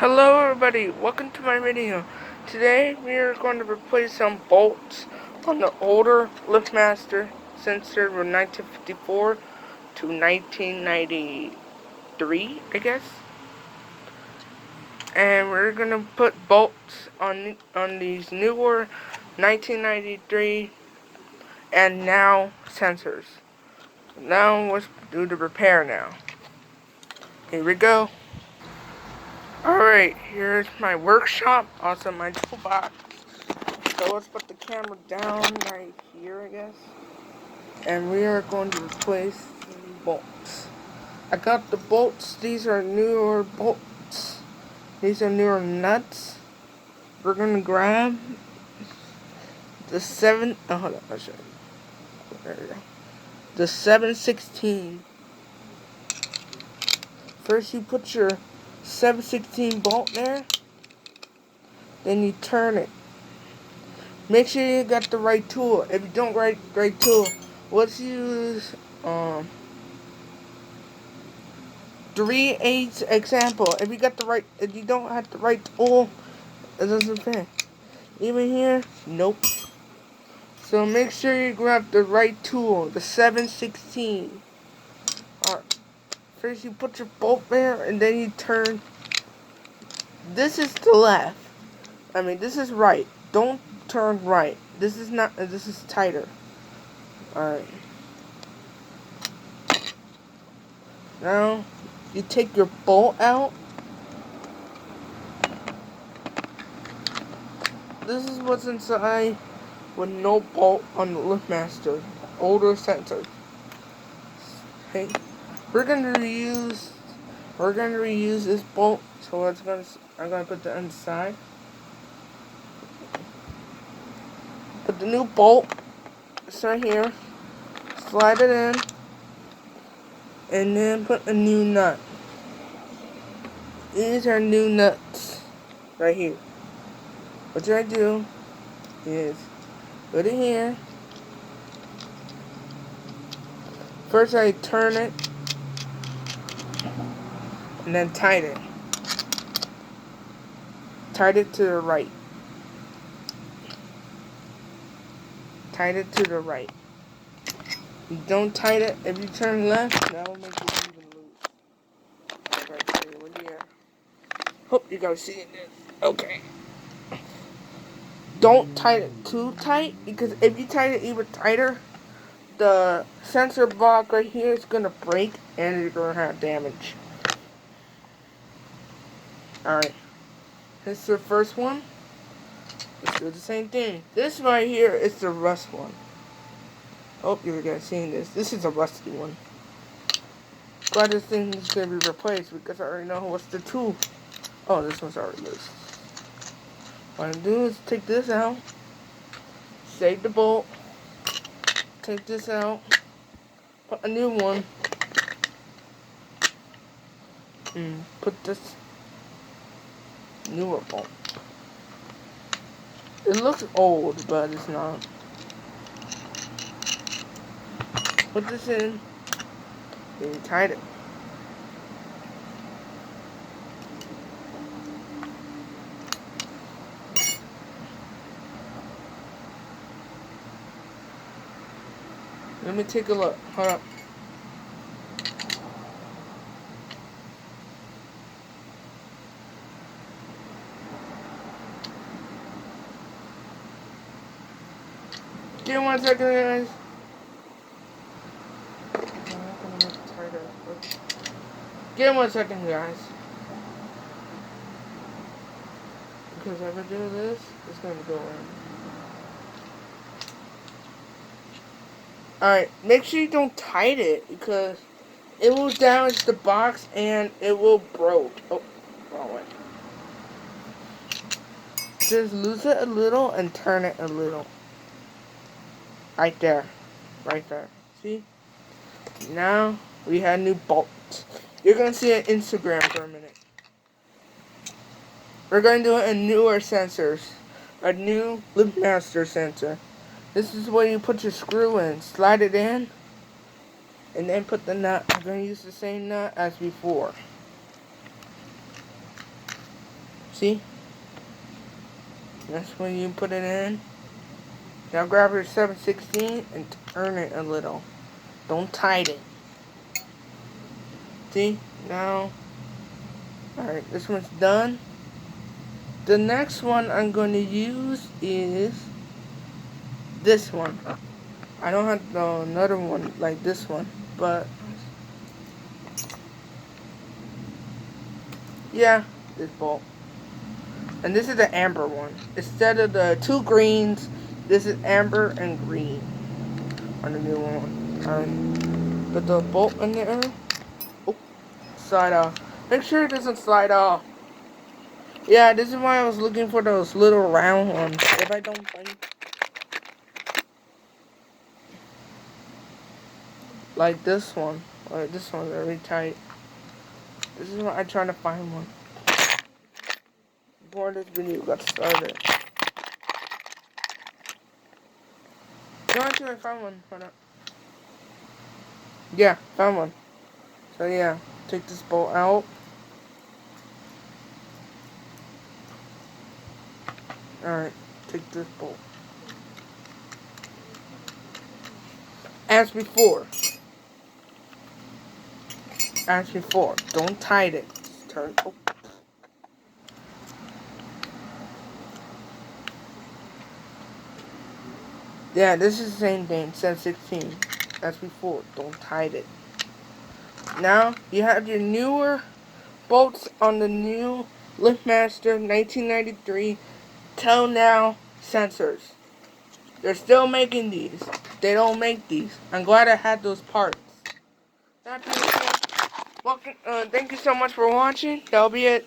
Hello everybody, welcome to my video. Today we are going to replace some bolts on the older LiftMaster sensor from 1954 to 1993, I guess. And we're going to put bolts on these newer 1993 and now sensors. Now let's do the repair now. Here we go. Alright, here's my workshop, also my toolbox. So let's put the camera down right here, I guess. And we are going to replace the bolts. I got the bolts. These are newer bolts. These are newer nuts. We're going to grab the hold on, I'll show you. There we go. The 7/16. First you put your 7/16 bolt there. Then you turn it. Make sure you got the right tool. If you don't right tool, let's use 3/8 example. If you don't have the right tool, it doesn't fit. Even here, nope. So make sure you grab the right tool, the 7/16. Alright. First you put your bolt there, and then you turn. This is the left. This is right. Don't turn right. This is not. This is tighter. Alright. Now, you take your bolt out. This is what's inside with no bolt on the LiftMaster. Older sensor. Okay. We're gonna reuse this bolt. So I'm gonna put that inside. Put the new bolt. It's right here. Slide it in. And then put a new nut. These are new nuts. Right here. What I do is put it here. First I turn it. And then tighten it. Tighten it to the right. Tighten it to the right. You don't tighten it. If you turn left, that will make it even loose. Right there. Hope you guys see this. Okay. Don't tighten it too tight, because if you tighten it even tighter, the sensor block right here is gonna break and you're gonna have damage. Alright. This is the first one. Let's do the same thing. This right here is the rust one. Hope you guys seen this. This is a rusty one. Glad this thing is gonna be replaced because I already know what's the tool. Oh, this one's already loose. What I do is take this out. Save the bolt. Take this out. Put a new one. And put this newer bolt. It looks old, but it's not. Put this in. And you tighten it. Let me take a look. Hold up. Give me 1 second, guys. Give me 1 second, guys. Because if I do this, it's going to go in. Alright, make sure you don't tighten it, because it will damage the box and it will broke. Oh, wrong way. Just lose it a little and turn it a little. Right there. Right there. See? Now we have new bolts. You're going to see it on Instagram for a minute. We're going to do it in newer sensors. A new LiftMaster sensor. This is where you put your screw in. Slide it in. And then put the nut. I'm going to use the same nut as before. See? That's when you put it in. Now grab your 7/16 and turn it a little. Don't tighten it. See? Now, alright, this one's done. The next one I'm going to use is this one. I don't have another one like this one, but yeah, this bolt. And this is the amber one. Instead of the two greens, this is amber and green on the new one. Put the bolt in there. Oh, slide off. Make sure it doesn't slide off. Yeah, this is why I was looking for those little round ones. If I don't find, like this one, or this one's very tight. This is why I'm trying to find one before this video got started. No, actually, I found one. Hold up. Yeah, found one. So yeah, take this bolt out. Alright, take this bolt. As before, don't tighten it. Just turn. Oh. Yeah, this is the same thing. 7/16. As before, don't tighten it. Now you have your newer bolts on the new LiftMaster 1993 till now sensors. They're still making these. They don't make these. I'm glad I had those parts. Thank you so much for watching. That'll be it.